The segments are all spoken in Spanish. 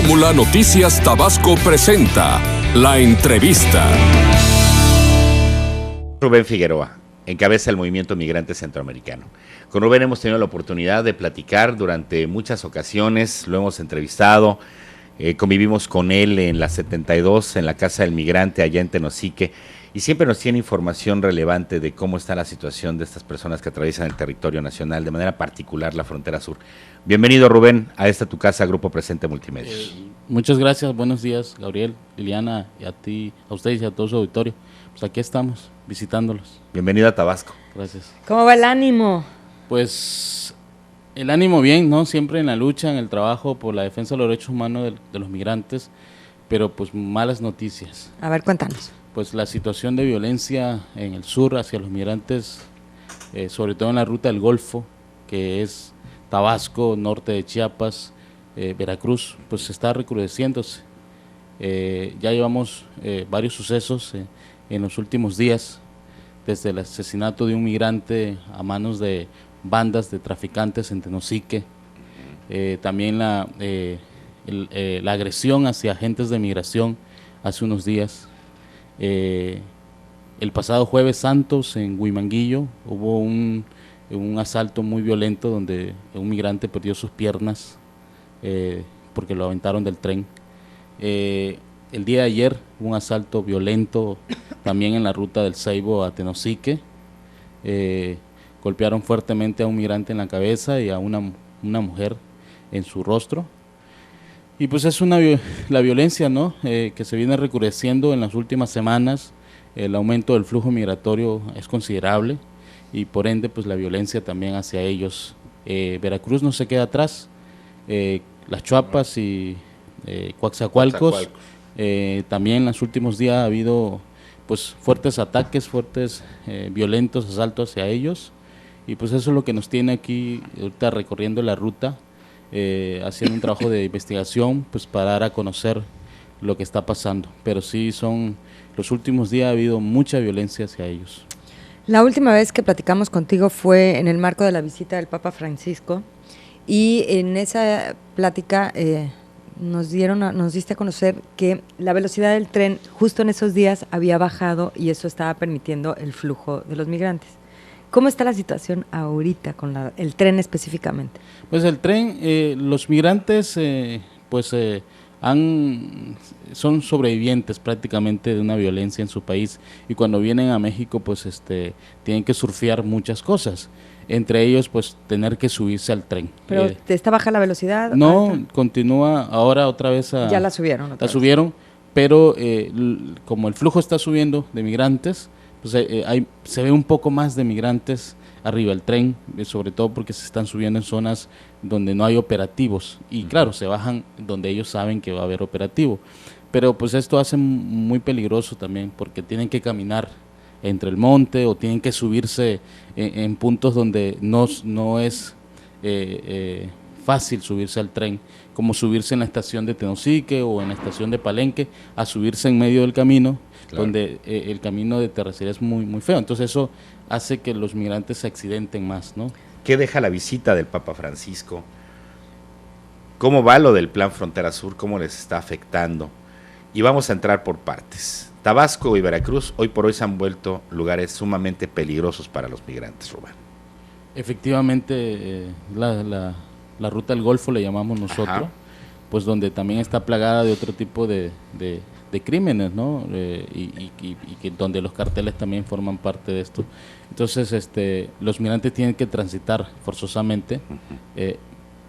Fórmula Noticias Tabasco presenta La Entrevista. Rubén Figueroa encabeza el movimiento migrante centroamericano. Con Rubén hemos tenido la oportunidad de platicar durante muchas ocasiones, lo hemos entrevistado, convivimos con él en la 72, en la Casa del Migrante, allá en Tenosique, y siempre nos tiene información relevante de cómo está la situación de estas personas que atraviesan el territorio nacional, de manera particular la frontera sur. Bienvenido, Rubén, a esta tu casa, Grupo Presente Multimedia. Muchas gracias, buenos días, Gabriel, Liliana, y a ti, a ustedes y a todo su auditorio. Pues aquí estamos, visitándolos. Bienvenido a Tabasco. Gracias. ¿Cómo va el ánimo? Pues el ánimo bien, ¿no? Siempre en la lucha, en el trabajo por la defensa de los derechos humanos de los migrantes, pero pues malas noticias. A ver, cuéntanos. Pues la situación de violencia en el sur hacia los migrantes, sobre todo en la ruta del Golfo, que es Tabasco, norte de Chiapas, Veracruz, pues está recrudeciéndose. Ya llevamos varios sucesos en los últimos días, desde el asesinato de un migrante a manos de bandas de traficantes en Tenosique, también la agresión hacia agentes de migración hace unos días. El pasado Jueves Santos en Huimanguillo hubo un asalto muy violento donde un migrante perdió sus piernas porque lo aventaron del tren. El día de ayer hubo un asalto violento también en la ruta del Ceibo a Tenosique. Golpearon fuertemente a un migrante en la cabeza y a una mujer en su rostro. Y pues es la violencia, ¿no? Que se viene recrudeciendo en las últimas semanas. El aumento del flujo migratorio es considerable y por ende pues la violencia también hacia ellos. Veracruz no se queda atrás. Las Chuapas y Coatzacoalcos, también en los últimos días ha habido pues fuertes ataques, violentos asaltos hacia ellos, y pues eso es lo que nos tiene aquí ahorita recorriendo la ruta, haciendo un trabajo de investigación pues para dar a conocer lo que está pasando, pero sí los últimos días ha habido mucha violencia hacia ellos. La última vez que platicamos contigo fue en el marco de la visita del Papa Francisco, y en esa plática nos diste a conocer que la velocidad del tren justo en esos días había bajado y eso estaba permitiendo el flujo de los migrantes. ¿Cómo está la situación ahorita con el tren específicamente? Pues el tren, los migrantes son sobrevivientes prácticamente de una violencia en su país, y cuando vienen a México pues tienen que surfear muchas cosas, entre ellos pues tener que subirse al tren. ¿Pero está baja la velocidad? No, alta. Continúa ahora otra vez. Ya la subieron. Subieron, pero como el flujo está subiendo de migrantes, pues se ve un poco más de migrantes arriba del tren, sobre todo porque se están subiendo en zonas donde no hay operativos, y claro, se bajan donde ellos saben que va a haber operativo, pero pues esto hace muy peligroso también, porque tienen que caminar entre el monte o tienen que subirse en puntos donde no es fácil subirse al tren, como subirse en la estación de Tenosique o en la estación de Palenque, a subirse en medio del camino, claro, donde el camino de terracería es muy, muy feo. Entonces eso hace que los migrantes se accidenten más, ¿no? ¿Qué deja la visita del Papa Francisco? ¿Cómo va lo del Plan Frontera Sur? ¿Cómo les está afectando? Y vamos a entrar por partes. Tabasco y Veracruz hoy por hoy se han vuelto lugares sumamente peligrosos para los migrantes, Rubén. Efectivamente, la ruta del Golfo le llamamos nosotros. Ajá. Pues donde también está plagada de otro tipo de crímenes, ¿no? Y que donde los carteles también forman parte de esto. Entonces, los migrantes tienen que transitar forzosamente,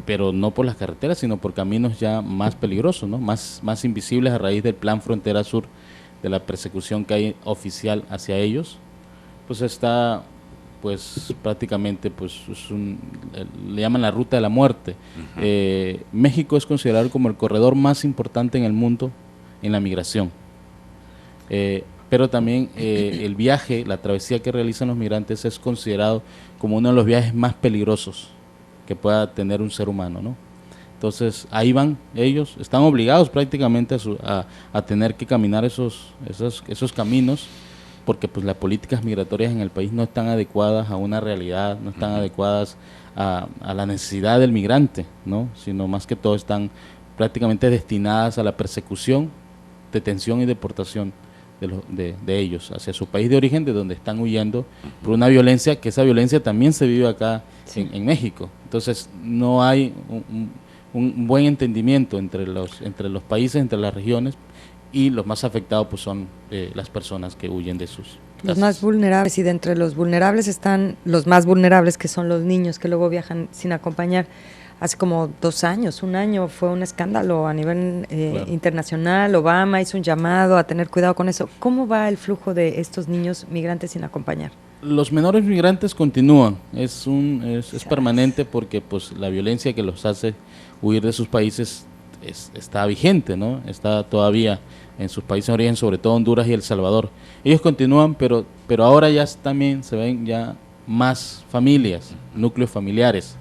pero no por las carreteras, sino por caminos ya más peligrosos, ¿no? Más invisibles a raíz del Plan Frontera Sur, de la persecución que hay oficial hacia ellos. Pues está, pues prácticamente, pues le llaman la ruta de la muerte. México es considerado como el corredor más importante en el mundo en la migración, pero también el viaje, la travesía que realizan los migrantes es considerado como uno de los viajes más peligrosos que pueda tener un ser humano, ¿no? Entonces ahí van ellos, están obligados prácticamente a tener que caminar esos caminos, porque pues las políticas migratorias en el país no están adecuadas a una realidad, no están adecuadas a la necesidad del migrante, ¿no? Sino más que todo están prácticamente destinadas a la persecución, detención y deportación de ellos hacia su país de origen, de donde están huyendo por una violencia, que esa violencia también se vive acá en México. Entonces no hay un buen entendimiento entre los países, entre las regiones, y los más afectados pues son las personas que huyen de sus casas. Los más vulnerables, y de entre los vulnerables están los más vulnerables, que son los niños que luego viajan sin acompañar. Hace como 2 años, 1 año, fue un escándalo a nivel internacional. Obama hizo un llamado a tener cuidado con eso. ¿Cómo va el flujo de estos niños migrantes sin acompañar? Los menores migrantes continúan, es permanente, porque pues la violencia que los hace huir de sus países está vigente, ¿no? Está todavía en sus países de origen, sobre todo Honduras y El Salvador. Ellos continúan, pero ahora ya también se ven ya más familias, núcleos familiares.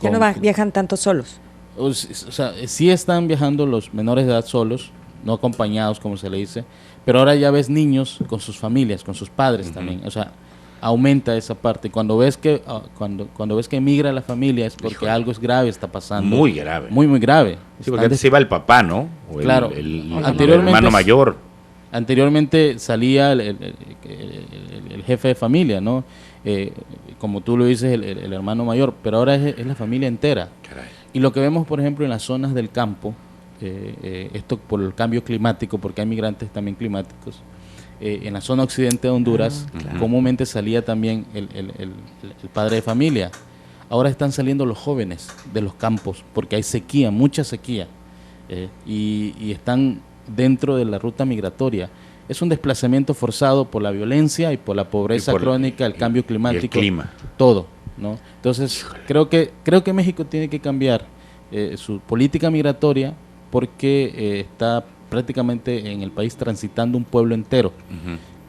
Ya no viajan tanto solos. O sea, sí están viajando los menores de edad solos, no acompañados, como se le dice, pero ahora ya ves niños con sus familias, con sus padres también. O sea, aumenta esa parte. Cuando ves que cuando ves que emigra la familia es porque algo es grave está pasando. Muy grave. Muy, muy grave. Sí, porque antes iba el papá, ¿no? O claro. El Anteriormente, hermano mayor. Anteriormente salía el jefe de familia, ¿no? Como tú lo dices, el hermano mayor, pero ahora es la familia entera. Caray. Y lo que vemos, por ejemplo, en las zonas del campo, esto por el cambio climático, porque hay migrantes también climáticos, en la zona occidente de Honduras, comúnmente salía también el padre de familia. Ahora están saliendo los jóvenes de los campos, porque hay sequía, mucha sequía, y están dentro de la ruta migratoria. Es un desplazamiento forzado por la violencia y por la pobreza crónica, el cambio climático, el clima. Todo, ¿no? Entonces, creo que México tiene que cambiar su política migratoria, porque está prácticamente en el país transitando un pueblo entero,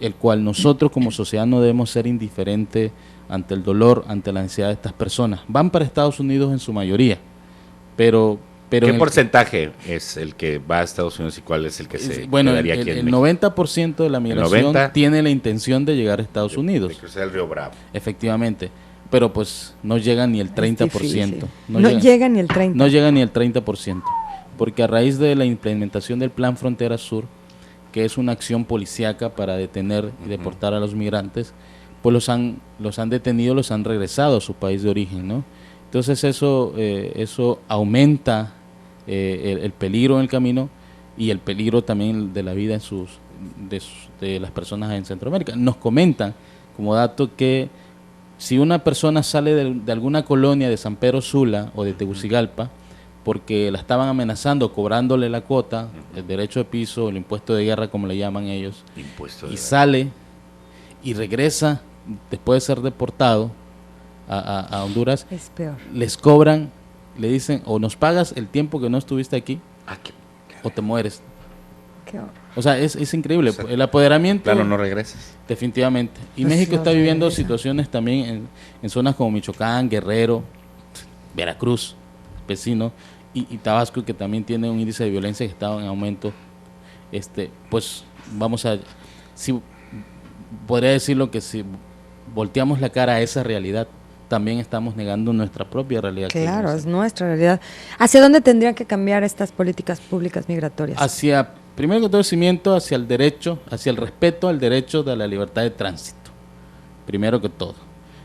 el cual nosotros como sociedad no debemos ser indiferentes ante el dolor, ante la necesidad de estas personas. Van para Estados Unidos en su mayoría, pero ¿qué porcentaje es el que va a Estados Unidos y cuál es el que se quedaría aquí en México? El 90% de la migración tiene la intención de llegar a Estados Unidos. De cruzar el río Bravo. Efectivamente, pero pues no llega ni el 30%. No llega ni el 30%. No llega ni el 30%, porque a raíz de la implementación del Plan Frontera Sur, que es una acción policíaca para detener y deportar a los migrantes, pues los han detenido, los han regresado a su país de origen, ¿no? Entonces eso aumenta el peligro en el camino y el peligro también de la vida de las personas en Centroamérica. Nos comentan como dato que si una persona sale de alguna colonia de San Pedro Sula o de Tegucigalpa, porque la estaban amenazando, cobrándole la cuota, el derecho de piso, el impuesto de guerra, como le llaman ellos, y sale y regresa después de ser deportado a Honduras, es peor. Les cobran, le dicen, o nos pagas el tiempo que no estuviste aquí, o te mueres. O sea, es increíble. O sea, el apoderamiento. Claro, no regresas. Definitivamente. Y pues México está viviendo situaciones también en zonas como Michoacán, Guerrero, Veracruz, vecino, y Tabasco, que también tiene un índice de violencia que está en aumento. Pues vamos a. Podría decirlo que si volteamos la cara a esa realidad, también estamos negando nuestra propia realidad. Claro, es nuestra realidad. ¿Hacia dónde tendrían que cambiar estas políticas públicas migratorias? Hacia, primero que todo, el cimiento hacia el derecho, hacia el respeto al derecho de la libertad de tránsito, primero que todo.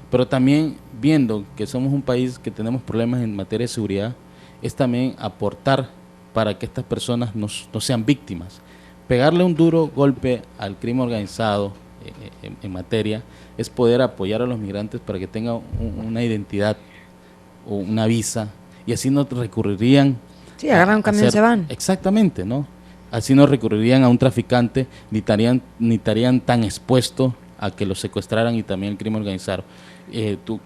Pero también viendo que somos un país que tenemos problemas en materia de seguridad, es también aportar para que estas personas no sean víctimas. Pegarle un duro golpe al crimen organizado en materia es poder apoyar a los migrantes para que tengan una identidad o una visa, y así no recurrirían. Sí, agarran un camión y se van. Exactamente, ¿no? Así no recurrirían a un traficante, ni estarían tan expuestos a que los secuestraran y también el crimen organizado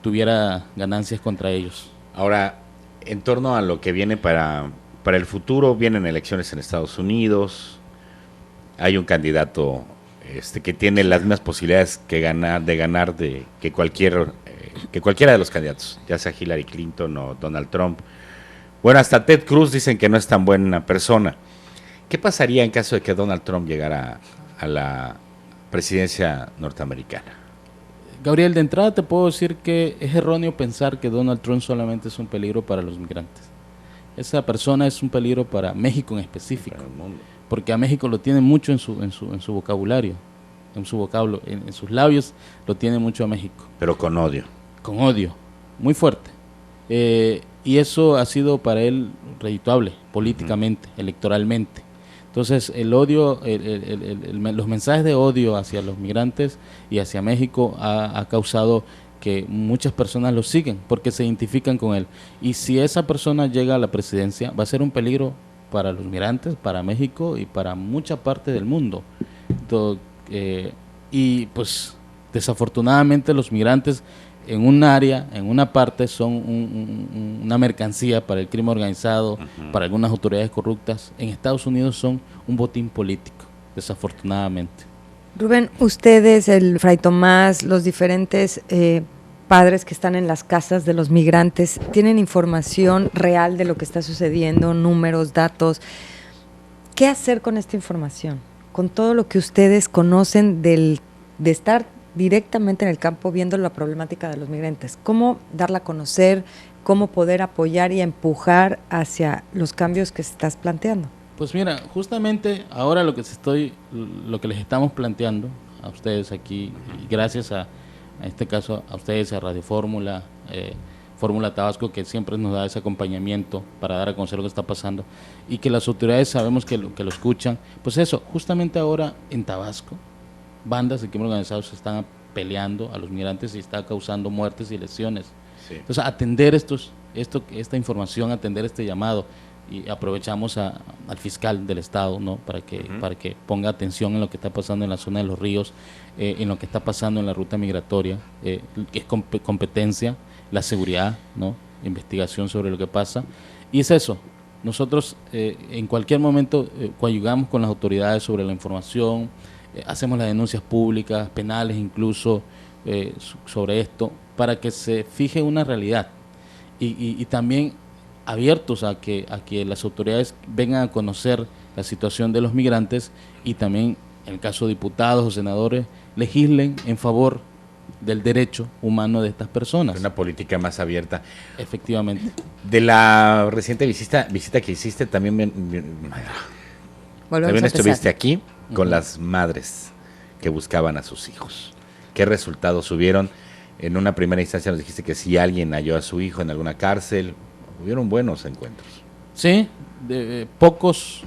tuviera ganancias contra ellos. Ahora, en torno a lo que viene para el futuro, vienen elecciones en Estados Unidos, hay un candidato que tiene las mismas posibilidades que cualquiera de los candidatos, ya sea Hillary Clinton o Donald Trump. Bueno, hasta Ted Cruz dicen que no es tan buena persona. ¿Qué pasaría en caso de que Donald Trump llegara a la presidencia norteamericana? Gabriel, de entrada te puedo decir que es erróneo pensar que Donald Trump solamente es un peligro para los migrantes. esa persona es un peligro para México en específico, Para el mundo. porque a México lo tiene mucho en su vocabulario, en su vocablo, en sus labios lo tiene mucho a México. Pero con odio. Con odio, muy fuerte. Y eso ha sido para él redituable políticamente, electoralmente. Entonces el odio, los mensajes de odio hacia los migrantes y hacia México ha causado que muchas personas lo siguen porque se identifican con él. Y si esa persona llega a la presidencia, va a ser un peligro para los migrantes, para México y para mucha parte del mundo. Y pues desafortunadamente los migrantes en un área, en una parte, son una mercancía para el crimen organizado, para algunas autoridades corruptas. En Estados Unidos son un botín político, desafortunadamente. Rubén, ustedes, el Fray Tomás, los diferentes padres que están en las casas de los migrantes, ¿tienen información real de lo que está sucediendo, números, datos? ¿Qué hacer con esta información? Con todo lo que ustedes conocen de estar directamente en el campo viendo la problemática de los migrantes. ¿Cómo darla a conocer? ¿Cómo poder apoyar y empujar hacia los cambios que estás planteando? Pues mira, justamente ahora lo que les estamos planteando a ustedes aquí, y gracias en este caso a ustedes, a Radio Fórmula, Fórmula Tabasco, que siempre nos da ese acompañamiento para dar a conocer lo que está pasando, y que las autoridades sabemos que lo escuchan. Pues eso, justamente ahora en Tabasco, bandas de crimen organizado se están peleando a los migrantes y está causando muertes y lesiones. Sí. Entonces, atender esta información, atender este llamado, y aprovechamos al fiscal del estado, ¿no? para que ponga atención en lo que está pasando en la zona de los ríos, en lo que está pasando en la ruta migratoria, que es competencia, la seguridad, ¿no? Investigación sobre lo que pasa. Y es eso, nosotros en cualquier momento coadyuvamos con las autoridades sobre la información, hacemos las denuncias públicas, penales incluso, sobre esto, para que se fije una realidad y también abiertos a que las autoridades vengan a conocer la situación de los migrantes y también, en el caso de diputados o senadores, legislen en favor del derecho humano de estas personas. Una política más abierta. Efectivamente. De la reciente visita que hiciste, también estuviste aquí con las madres que buscaban a sus hijos. ¿Qué resultados hubieron? En una primera instancia nos dijiste que si alguien halló a su hijo en alguna cárcel, hubieron buenos encuentros. Sí, pocos,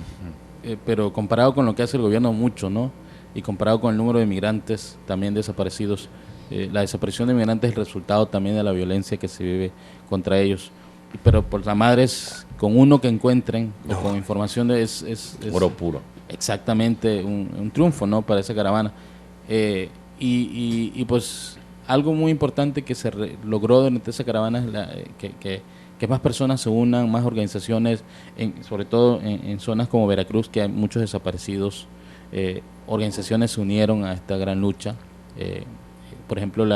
pero comparado con lo que hace el gobierno, mucho, ¿no? Y comparado con el número de migrantes también desaparecidos, la desaparición de migrantes es el resultado también de la violencia que se vive contra ellos. Pero por las madres, con uno que encuentren, o con información es oro puro. Exactamente, un triunfo, ¿no? Para esa caravana. Y pues algo muy importante que se logró durante esa caravana es que más personas se unan, más organizaciones, sobre todo en zonas como Veracruz, que hay muchos desaparecidos. Organizaciones se unieron a esta gran lucha. Por ejemplo,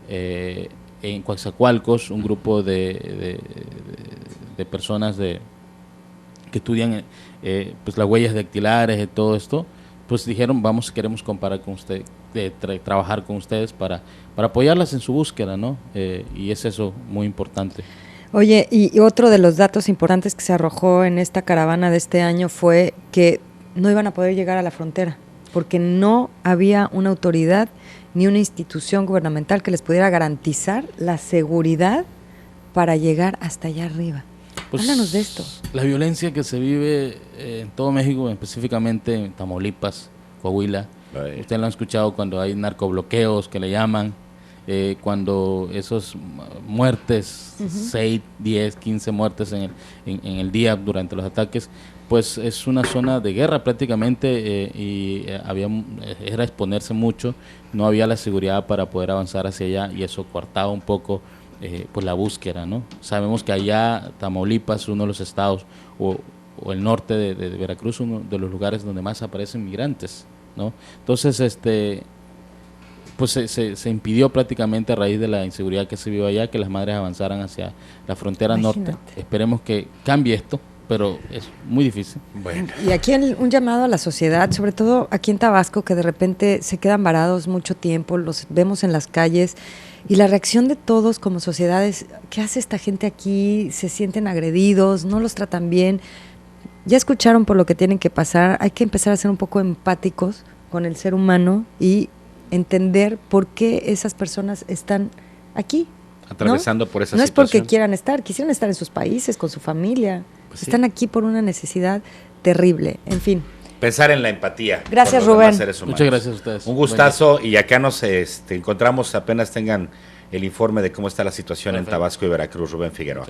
en Coatzacoalcos, un grupo de personas que estudian pues las huellas dactilares y todo esto, pues dijeron, queremos comparar con usted, trabajar con ustedes para apoyarlas en su búsqueda, ¿no? Y es eso muy importante. Oye, y otro de los datos importantes que se arrojó en esta caravana de este año fue que no iban a poder llegar a la frontera, porque no había una autoridad ni una institución gubernamental que les pudiera garantizar la seguridad para llegar hasta allá arriba. Pues, háblanos de esto. La violencia que se vive en todo México, específicamente en Tamaulipas, Coahuila. Ustedes lo han escuchado cuando hay narcobloqueos que le llaman, cuando esos muertes, 6, 10, 15 muertes en el día durante los ataques, pues es una zona de guerra prácticamente, y era exponerse mucho, no había la seguridad para poder avanzar hacia allá y eso coartaba un poco pues la búsqueda, ¿no? Sabemos que allá Tamaulipas, uno de los estados, o el norte de Veracruz, uno de los lugares donde más aparecen migrantes, ¿no? Entonces, pues se impidió prácticamente a raíz de la inseguridad que se vio allá que las madres avanzaran hacia la frontera norte. Esperemos que cambie esto, pero es muy difícil. Bueno. Y aquí un llamado a la sociedad, sobre todo aquí en Tabasco, que de repente se quedan varados mucho tiempo, los vemos en las calles. Y la reacción de todos como sociedad es, ¿qué hace esta gente aquí? Se sienten agredidos, no los tratan bien. Ya escucharon por lo que tienen que pasar, hay que empezar a ser un poco empáticos con el ser humano y entender por qué esas personas están aquí. Atravesando por esa situación. No es porque quisieran estar en sus países, con su familia. Pues están aquí por una necesidad terrible, en fin. Pensar en la empatía. Gracias, Rubén. Muchas gracias a ustedes. Un gustazo y acá nos encontramos apenas tengan el informe de cómo está la situación en Tabasco y Veracruz. Rubén Figueroa.